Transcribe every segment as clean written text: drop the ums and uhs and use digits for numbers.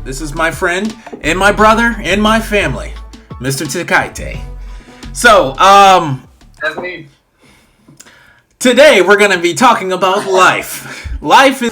This is my friend and my brother and my family, Mr. Takaite. So, That's me. today we're going to be talking about life. Life is...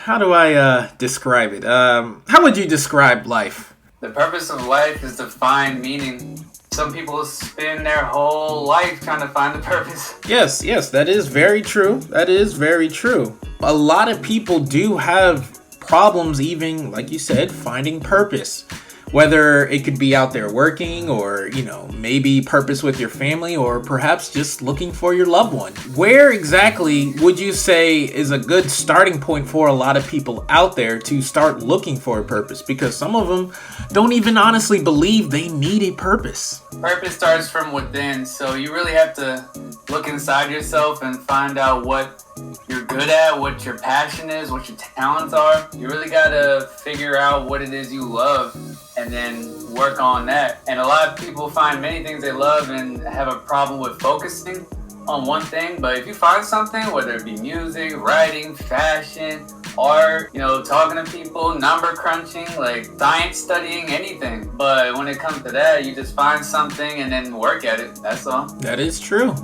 How do I describe it? How would you describe life? The purpose of life is to find meaning. Some people spend their whole life trying to find the purpose. Yes, that is very true. That is very true. A lot of people do have problems, even, like you said, finding purpose. Whether it could be out there working or, maybe purpose with your family or perhaps just looking for your loved one. Where exactly would you say is a good starting point for a lot of people out there to start looking for a purpose? Because some of them don't even honestly believe they need a purpose. Purpose starts from within, so you really have to look inside yourself and find out what you're good at, what your passion is, what your talents are. You really gotta figure out what it is you love and then work on that. And a lot of people find many things they love and have a problem with focusing on one thing. But if you find something, whether it be music, writing, fashion, art, talking to people, number crunching, like science studying, anything. But when it comes to that, you just find something and then work at it. That's all. That is true.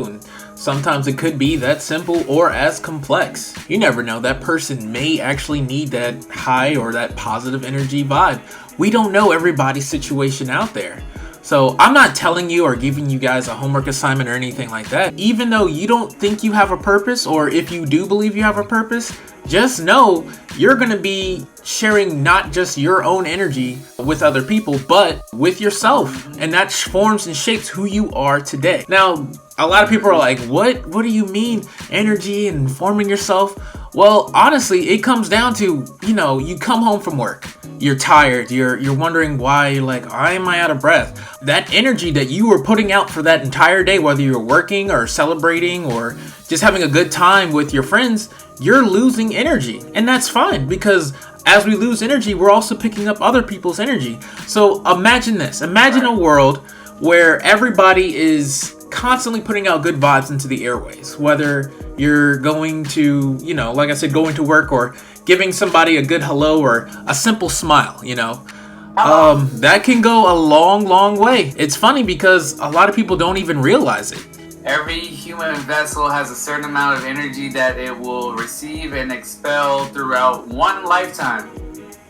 And sometimes it could be that simple or as complex. You never know. That person may actually need that high or that positive energy vibe. We don't know everybody's situation out there. So I'm not telling you or giving you guys a homework assignment or anything like that. Even though you don't think you have a purpose, or if you do believe you have a purpose, just know you're going to be sharing not just your own energy with other people, but with yourself. And that forms and shapes who you are today. Now, a lot of people are like, what do you mean energy and forming yourself? Well, honestly, it comes down to, you come home from work. You're tired. You're wondering why. You're like, why am I out of breath? That energy that you were putting out for that entire day, whether you're working or celebrating or just having a good time with your friends, you're losing energy. And that's fine, because as we lose energy, we're also picking up other people's energy. So imagine this. Imagine a world where everybody is constantly putting out good vibes into the airways, whether you're going to, like I said, going to work or giving somebody a good hello or a simple smile, that can go a long, long way. It's funny because a lot of people don't even realize it. Every human vessel has a certain amount of energy that it will receive and expel throughout one lifetime.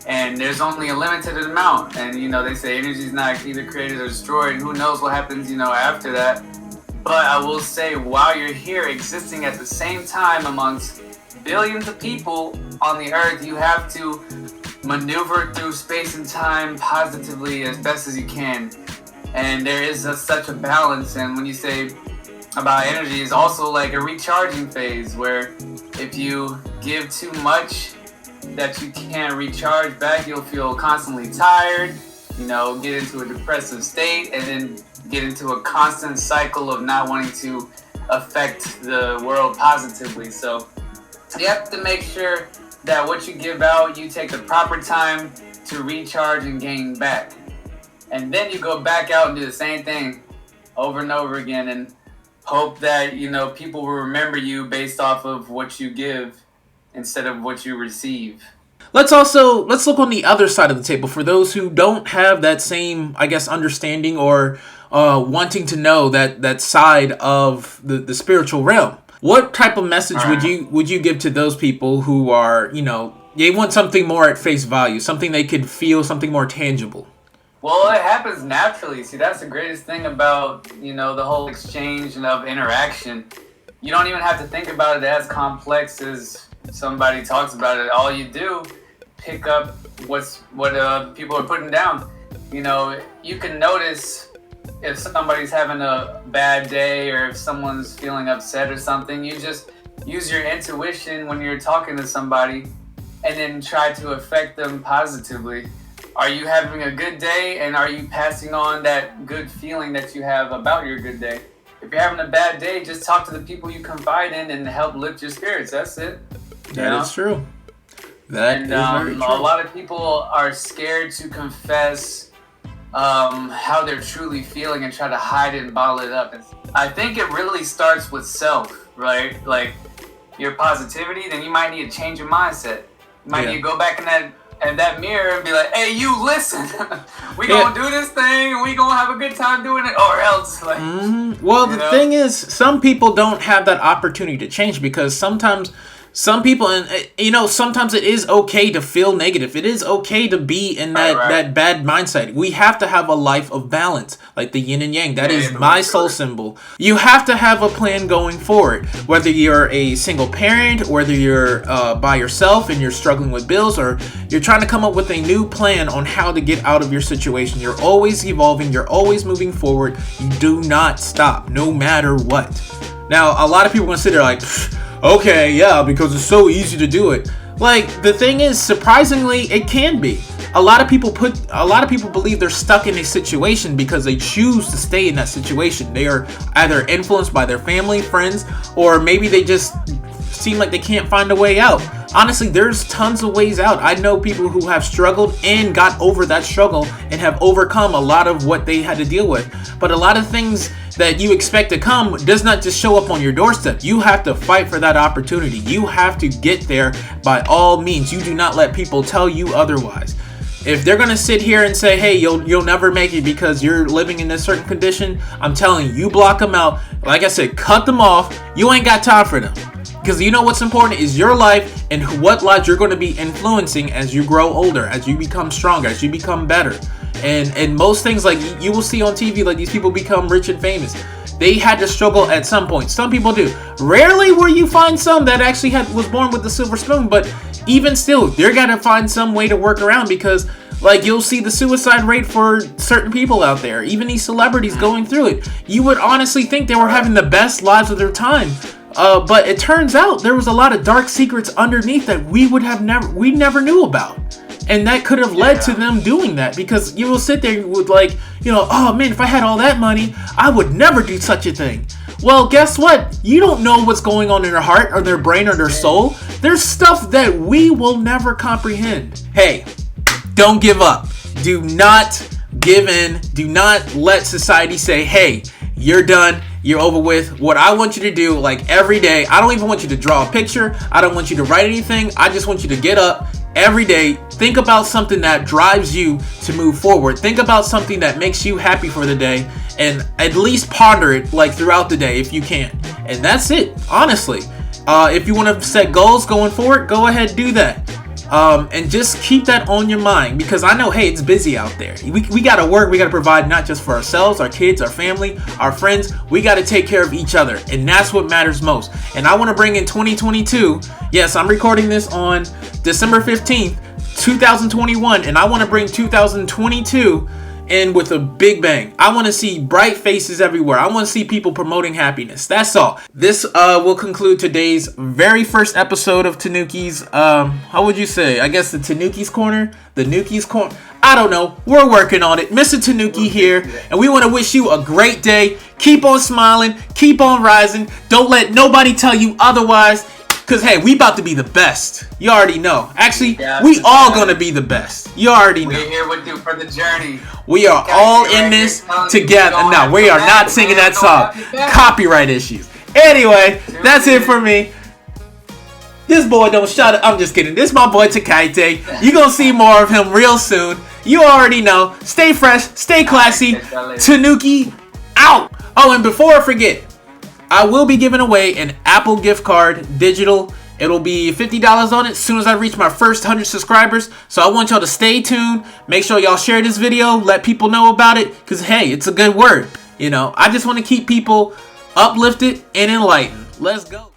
And there's only a limited amount. And, they say energy is not either created or destroyed. Who knows what happens, after that. But I will say, while you're here existing at the same time amongst billions of people on the earth, you have to maneuver through space and time positively as best as you can. And there is such a balance. And when you say about energy, is also like a recharging phase where if you give too much that you can't recharge back, you'll feel constantly tired, get into a depressive state, and then get into a constant cycle of not wanting to affect the world positively. So you have to make sure that what you give out, you take the proper time to recharge and gain back. And then you go back out and do the same thing over and over again and hope that, people will remember you based off of what you give instead of what you receive. Let's look on the other side of the table for those who don't have that same, understanding or wanting to know that side of the spiritual realm. What type of message would you give to those people who are, they want something more at face value, something they could feel, something more tangible? Well, it happens naturally. See, that's the greatest thing about, the whole exchange of interaction. You don't even have to think about it as complex as somebody talks about it. All you do, pick up what people are putting down. You can notice if somebody's having a bad day or if someone's feeling upset or something. You just use your intuition when you're talking to somebody and then try to affect them positively. Are you having a good day, and are you passing on that good feeling that you have about your good day? If you're having a bad day, just talk to the people you confide in and help lift your spirits. That's it. That is true. That is very true. A lot of people are scared to confess how they're truly feeling and try to hide it and bottle it up. I think it really starts with self, right? Like your positivity, then you might need to change your mindset. Might you go back in that mirror and be like, hey, you listen, we gonna do this thing and we gonna have a good time doing it, or else like well, the thing is, some people don't have that opportunity to change, because sometimes some people, and sometimes it is okay to feel negative. It is okay to be in that bad mindset. We have to have a life of balance, like the yin and yang. That is my soul symbol. You have to have a plan going forward, whether you're a single parent, whether you're by yourself and you're struggling with bills, or you're trying to come up with a new plan on how to get out of your situation. You're always evolving. You're always moving forward. You do not stop, no matter what. Now, a lot of people are going to sit there like, okay, yeah, because it's so easy to do it. Like, the thing is, surprisingly, it can be. A lot of people believe they're stuck in a situation because they choose to stay in that situation. They are either influenced by their family, friends, or maybe they just seem like they can't find a way out. Honestly, there's tons of ways out. I know people who have struggled and got over that struggle and have overcome a lot of what they had to deal with. But a lot of things that you expect to come does not just show up on your doorstep. You have to fight for that opportunity. You have to get there by all means. You do not let people tell you otherwise. If they're gonna sit here and say, hey, you'll never make it because you're living in a certain condition, I'm telling you, you block them out. Like I said, cut them off. You ain't got time for them. Because you know what's important is your life and what lives you're going to be influencing as you grow older, as you become stronger, as you become better. And most things, like you will see on TV, like these people become rich and famous. They had to struggle at some point. Some people do. Rarely will you find some that actually was born with the silver spoon, but even still, they're got to find some way to work around, because like you'll see the suicide rate for certain people out there, even these celebrities going through it. You would honestly think they were having the best lives of their time. But it turns out there was a lot of dark secrets underneath that we never knew about. And that could have led to them doing that, because you will sit there with like, oh man, if I had all that money, I would never do such a thing. Well, guess what? You don't know what's going on in their heart or their brain or their soul. There's stuff that we will never comprehend. Hey, don't give up. Do not give in. Do not let society say, hey, you're done. You're over with. What I want you to do, like every day, I don't even want you to draw a picture. I don't want you to write anything. I just want you to get up every day. Think about something that drives you to move forward. Think about something that makes you happy for the day, and at least ponder it like throughout the day if you can. And that's it, honestly. If you want to set goals going forward, go ahead, do that. And just keep that on your mind, because I know, hey, it's busy out there. We got to work. We got to provide not just for ourselves, our kids, our family, our friends. We got to take care of each other. And that's what matters most. And I want to bring in 2022. Yes, I'm recording this on December 15th, 2021. And I want to bring 2022 in with a big bang. I want to see bright faces everywhere. I want to see people promoting happiness. That's all. This will conclude today's very first episode of Tanukie's, how would you say? I guess the Tanukie's Corner? The Nukie's Corner? I don't know. We're working on it. Mr. Tanukie here, and we want to wish you a great day. Keep on smiling. Keep on rising. Don't let nobody tell you otherwise. Because, hey, we about to be the best. You already know. Actually, we all going to be the best. You already know. We're here with you for the journey. We are all in this together. No, we are not singing that song. Copyright issues. Anyway, that's it for me. This boy don't shut up. I'm just kidding. This is my boy Takaite. You're going to see more of him real soon. You already know. Stay fresh. Stay classy. Tanukie out. Oh, and before I forget, I will be giving away an Apple gift card, digital. It'll be $50 on it as soon as I reach my first 100 subscribers. So I want y'all to stay tuned. Make sure y'all share this video. Let people know about it. Because, hey, it's a good word. I just want to keep people uplifted and enlightened. Let's go.